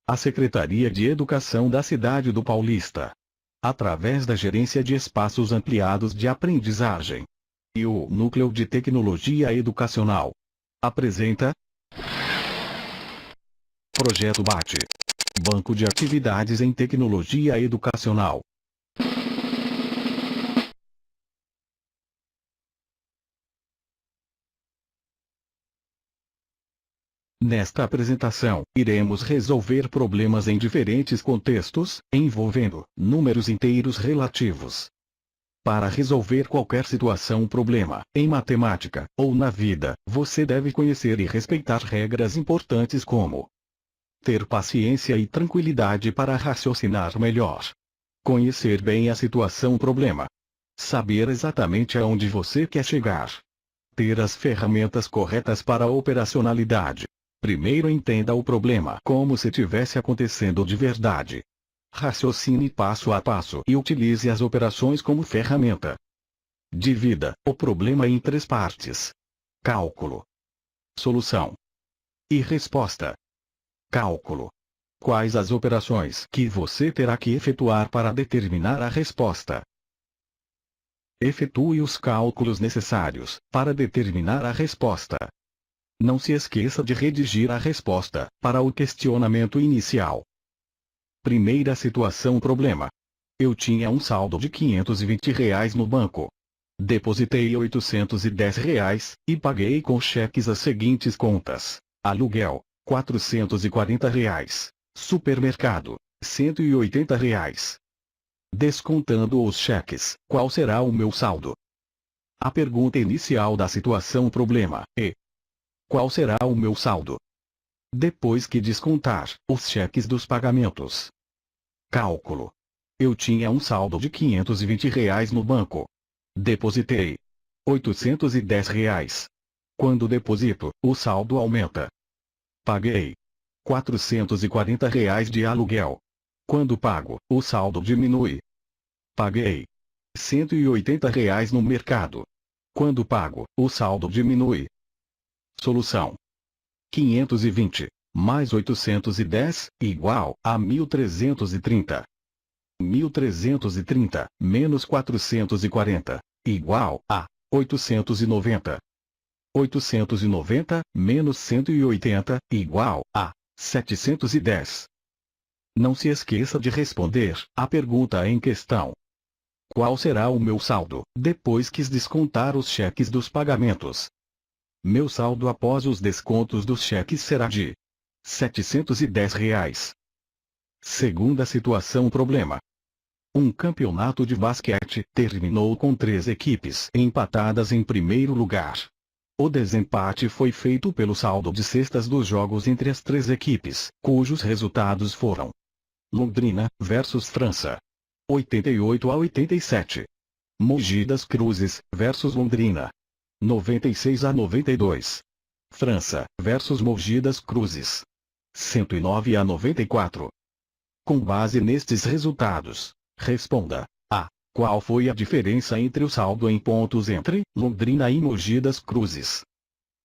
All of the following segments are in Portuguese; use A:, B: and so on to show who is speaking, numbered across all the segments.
A: a Secretaria de Educação da cidade do Paulista, através da Gerência de Espaços Ampliados de Aprendizagem e o Núcleo de Tecnologia Educacional, apresenta Projeto BATE, Banco de Atividades em Tecnologia Educacional. Nesta apresentação, iremos resolver problemas em diferentes contextos, envolvendo números inteiros relativos. Para resolver qualquer situação ou problema, em matemática, ou na vida, você deve conhecer e respeitar regras importantes como ter paciência e tranquilidade para raciocinar melhor, conhecer bem a situação ou problema, saber exatamente aonde você quer chegar, ter as ferramentas corretas para a operacionalidade. Primeiro entenda o problema como se tivesse acontecendo de verdade. Raciocine passo a passo e utilize as operações como ferramenta. Divida o problema em 3 partes: cálculo, solução e resposta. Cálculo. Quais as operações que você terá que efetuar para determinar a resposta? Efetue os cálculos necessários para determinar a resposta. Não se esqueça de redigir a resposta para o questionamento inicial. Primeira situação problema. Eu tinha um saldo de R$ 520 no banco. Depositei R$ 810 e paguei com cheques as seguintes contas: aluguel, R$ 440. Supermercado, R$ 180. Descontando os cheques, qual será o meu saldo? A pergunta inicial da situação problema é: qual será o meu saldo depois que descontar os cheques dos pagamentos? Cálculo. Eu tinha um saldo de R$ 520 no banco. Depositei R$ 810. Quando deposito, o saldo aumenta. Paguei R$ 440 de aluguel. Quando pago, o saldo diminui. Paguei R$ 180 no mercado. Quando pago, o saldo diminui. Solução. 520 mais 810 igual a 1.330. 1.330 menos 440 igual a 890. 890 menos 180 igual a 710. Não se esqueça de responder a pergunta em questão: qual será o meu saldo depois que descontar os cheques dos pagamentos? Meu saldo após os descontos dos cheques será de R$ 710. Segunda situação problema. Um campeonato de basquete terminou com 3 equipes empatadas em primeiro lugar. O desempate foi feito pelo saldo de cestas dos jogos entre as 3 equipes, cujos resultados foram: Londrina versus França, 88-87. Mogi das Cruzes versus Londrina, 96-92. França versus Mogi das Cruzes, 109-94. Com base nestes resultados, responda: A. Qual foi a diferença entre o saldo em pontos entre Londrina e Mogi das Cruzes?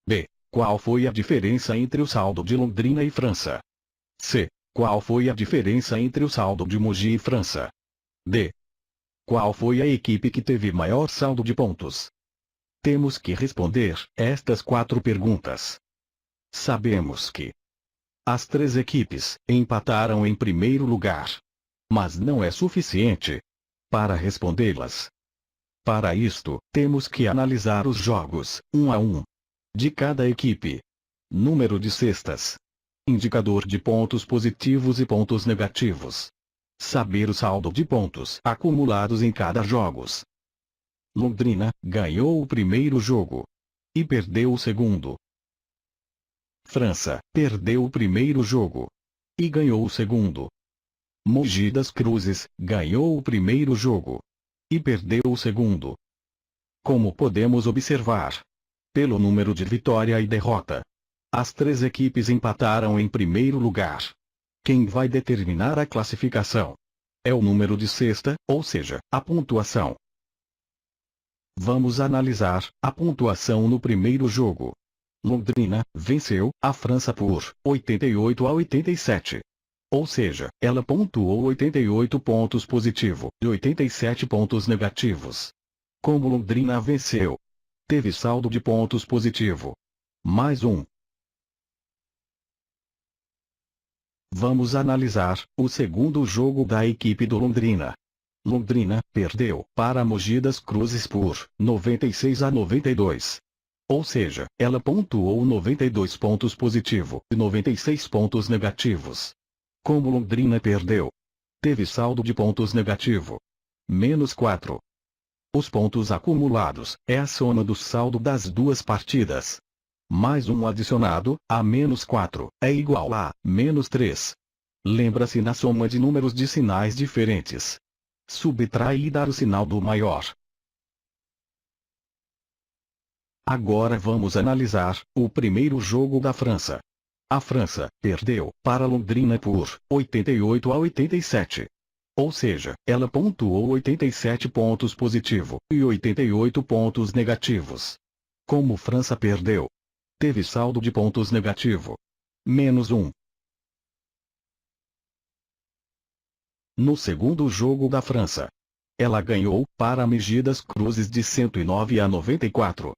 A: B. Qual foi a diferença entre o saldo de Londrina e França? C. Qual foi a diferença entre o saldo de Mogi e França? D. Qual foi a equipe que teve maior saldo de pontos? Temos que responder estas 4 perguntas. Sabemos que as 3 equipes empataram em primeiro lugar. Mas não é suficiente para respondê-las. Para isto, temos que analisar os jogos, 1 a 1, de cada equipe. Número de cestas. Indicador de pontos positivos e pontos negativos. Saber o saldo de pontos acumulados em cada jogos. Londrina ganhou o primeiro jogo e perdeu o segundo. França perdeu o primeiro jogo e ganhou o segundo. Mogi das Cruzes ganhou o primeiro jogo e perdeu o segundo. Como podemos observar, pelo número de vitória e derrota, as 3 equipes empataram em primeiro lugar. Quem vai determinar a classificação é o número de cesta, ou seja, a pontuação. Vamos analisar a pontuação no primeiro jogo. Londrina venceu a França por 88-87. Ou seja, ela pontuou 88 pontos positivo e 87 pontos negativos. Como Londrina venceu? Teve saldo de pontos positivo. Mais um. Vamos analisar o segundo jogo da equipe do Londrina. Londrina perdeu para Mogi das Cruzes por 96-92. Ou seja, ela pontuou 92 pontos positivo e 96 pontos negativos. Como Londrina perdeu? Teve saldo de pontos negativo. -4. Os pontos acumulados é a soma do saldo das duas partidas. Mais um adicionado, a -4, é igual a -3. Lembra-se na soma de números de sinais diferentes. Subtrai e dar o sinal do maior. Agora vamos analisar o primeiro jogo da França. A França perdeu para Londrina por 88-87. Ou seja, ela pontuou 87 pontos positivo e 88 pontos negativos. Como França perdeu? Teve saldo de pontos negativo. -1. No segundo jogo da França, ela ganhou para Mogi das Cruzes de 109-94.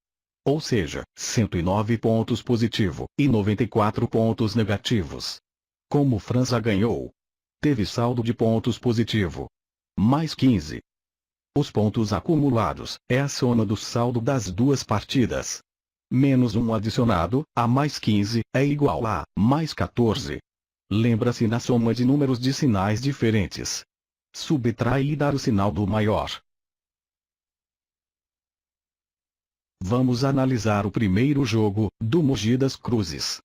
A: Ou seja, 109 pontos positivo e 94 pontos negativos. Como França ganhou? Teve saldo de pontos positivo. +15. Os pontos acumulados é a soma do saldo das duas partidas. -1 adicionado a +15 é igual a +14. Lembra-se na soma de números de sinais diferentes. Subtrai e dar o sinal do maior. Vamos analisar o primeiro jogo, do Mogi das Cruzes.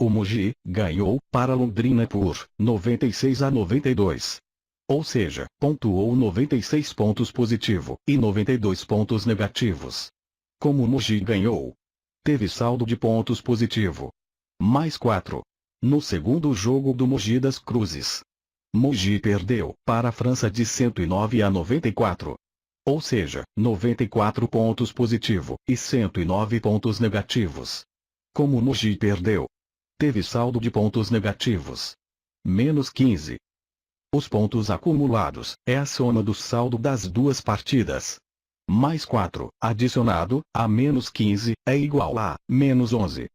A: O Mogi ganhou para Londrina por 96-92. Ou seja, pontuou 96 pontos positivo e 92 pontos negativos. Como o Mogi ganhou? Teve saldo de pontos positivo. +4. No segundo jogo do Mogi das Cruzes, Mogi perdeu para a França de 109-94. Ou seja, 94 pontos positivo e 109 pontos negativos. Como Mogi perdeu? Teve saldo de pontos negativos. -15. Os pontos acumulados é a soma do saldo das duas partidas. +4 adicionado a -15 é igual a -11.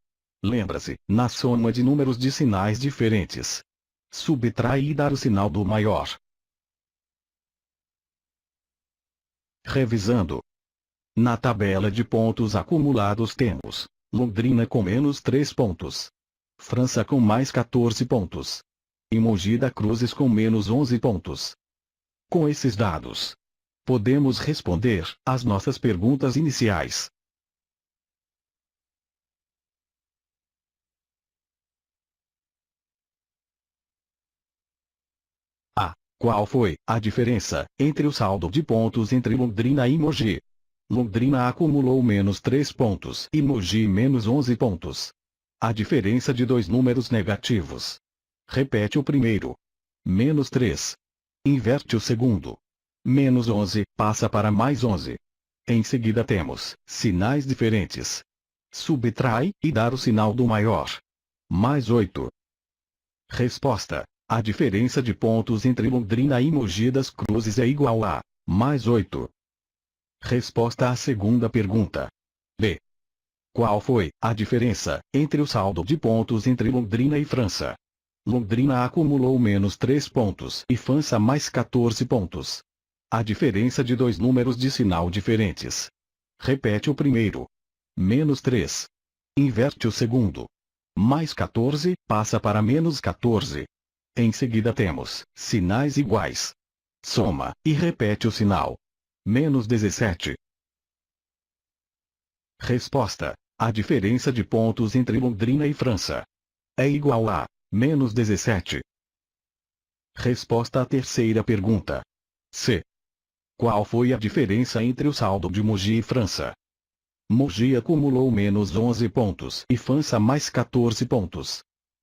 A: Lembra-se, na soma de números de sinais diferentes. Subtrai e dar o sinal do maior. Revisando. Na tabela de pontos acumulados temos Londrina com -3 pontos. França com +14 pontos. E Mogi das Cruzes com -11 pontos. Com esses dados, podemos responder às nossas perguntas iniciais. A. Qual foi a diferença entre o saldo de pontos entre Londrina e Mogi? Londrina acumulou -3 pontos e Mogi -11 pontos. A diferença de dois números negativos. Repete o primeiro. -3. Inverte o segundo. -11 passa para +11. Em seguida temos sinais diferentes. Subtrai e dar o sinal do maior. +8. Resposta. A diferença de pontos entre Londrina e Mogi das Cruzes é igual a +8. Resposta à segunda pergunta. B. Qual foi a diferença entre o saldo de pontos entre Londrina e França? Londrina acumulou -3 pontos e França +14 pontos. A diferença de dois números de sinal diferentes. Repete o primeiro. -3. Inverte o segundo. +14 passa para -14. Em seguida temos sinais iguais. Soma e repete o sinal. -17. Resposta. A diferença de pontos entre Londrina e França é igual a -17. Resposta à terceira pergunta. C. Qual foi a diferença entre o saldo de Mogi e França? Mogi acumulou -11 pontos e França +14 pontos.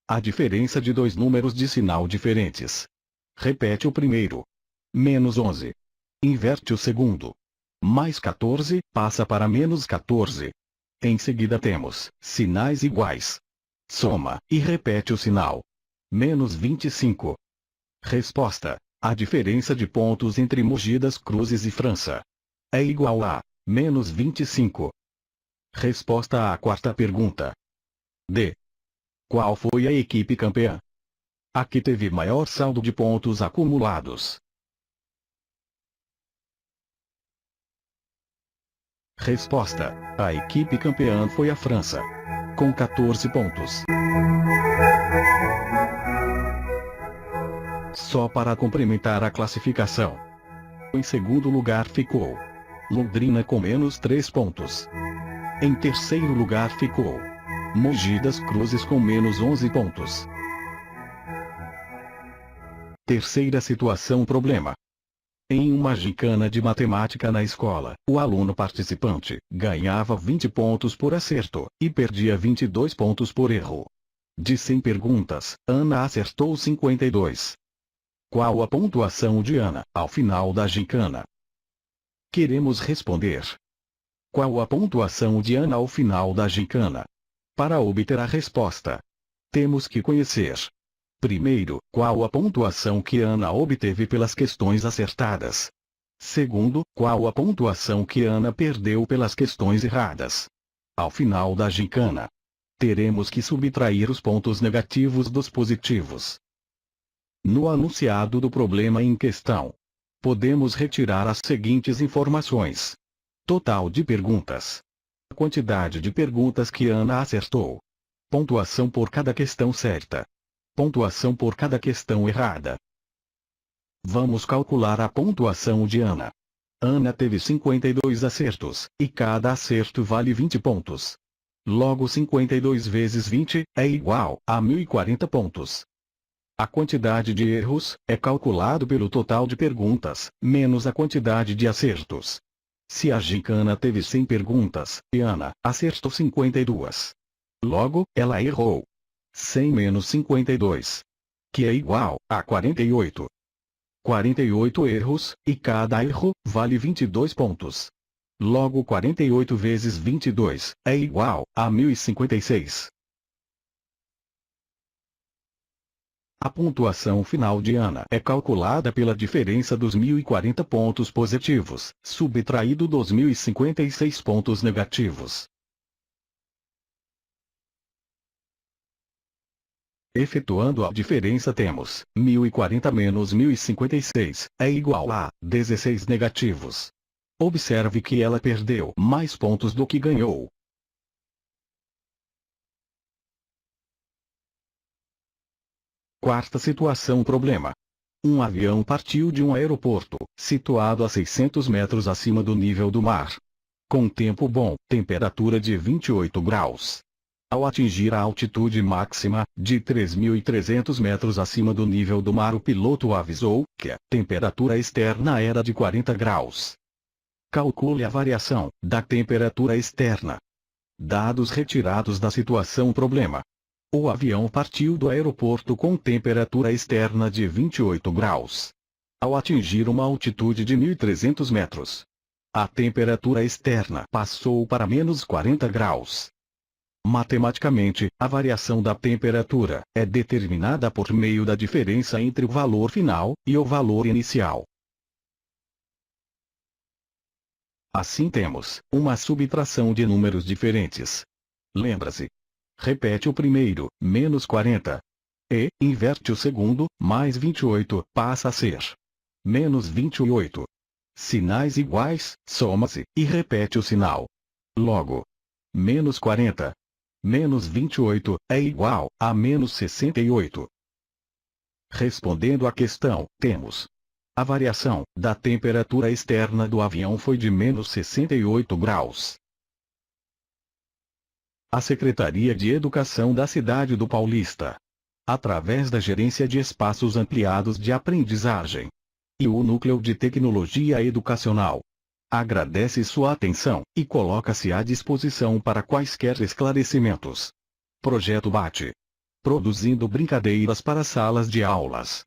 A: A diferença de dois números de sinal diferentes. Repete o primeiro. -11. Inverte o segundo. +14 passa para -14. Em seguida temos sinais iguais. Soma e repete o sinal. -25. Resposta: a diferença de pontos entre Mogi das Cruzes e França é igual a menos 25. Resposta à quarta pergunta. D. Qual foi a equipe campeã? A que teve maior saldo de pontos acumulados? Resposta: a equipe campeã foi a França, com 14 pontos. Só para complementar a classificação. Em segundo lugar ficou Londrina com menos 3 pontos. Em terceiro lugar ficou Mogi das Cruzes com menos 11 pontos. Terceira situação problema. Em uma gincana de matemática na escola, o aluno participante ganhava 20 pontos por acerto, e perdia 22 pontos por erro. De 100 perguntas, Ana acertou 52. Qual a pontuação de Ana, ao final da gincana? Queremos responder. Qual a pontuação de Ana ao final da gincana? Para obter a resposta, temos que conhecer. Primeiro, qual a pontuação que Ana obteve pelas questões acertadas? Segundo, qual a pontuação que Ana perdeu pelas questões erradas? Ao final da gincana, teremos que subtrair os pontos negativos dos positivos. No anunciado do problema em questão, podemos retirar as seguintes informações: total de perguntas, quantidade de perguntas que Ana acertou, pontuação por cada questão certa, pontuação por cada questão errada. Vamos calcular a pontuação de Ana. Ana teve 52 acertos, e cada acerto vale 20 pontos. Logo 52 vezes 20 é igual a 1040 pontos. A quantidade de erros é calculado pelo total de perguntas, menos a quantidade de acertos. Se a gincana teve 100 perguntas, e Ana acertou 52. Logo, ela errou 100 menos 52, que é igual a 48. 48 erros, e cada erro vale 22 pontos. Logo 48 vezes 22 é igual a 1056. A pontuação final de Ana é calculada pela diferença dos 1040 pontos positivos, subtraído dos 1056 pontos negativos. Efetuando a diferença temos 1040 menos 1056 é igual a 16 negativos. Observe que ela perdeu mais pontos do que ganhou. Quarta situação problema. Um avião partiu de um aeroporto, situado a 600 metros acima do nível do mar. Com tempo bom, temperatura de 28 graus. Ao atingir a altitude máxima, de 3.300 metros acima do nível do mar, o piloto avisou que a temperatura externa era de 40 graus. Calcule a variação da temperatura externa. Dados retirados da situação problema. O avião partiu do aeroporto com temperatura externa de 28 graus. Ao atingir uma altitude de 1.300 metros, a temperatura externa passou para menos 40 graus. Matematicamente, a variação da temperatura é determinada por meio da diferença entre o valor final e o valor inicial. Assim temos uma subtração de números diferentes. Lembra-se. Repete o primeiro, menos 40. E, inverte o segundo, mais 28, passa a ser menos 28. Sinais iguais, soma-se, e repete o sinal. Logo, menos 40 menos 28 é igual a menos 68. Respondendo à questão, temos: a variação da temperatura externa do avião foi de menos 68 graus. A Secretaria de Educação da cidade do Paulista, através da Gerência de Espaços Ampliados de Aprendizagem e o Núcleo de Tecnologia Educacional, agradece sua atenção e coloca-se à disposição para quaisquer esclarecimentos. Projeto BATE. Produzindo brincadeiras para salas de aulas.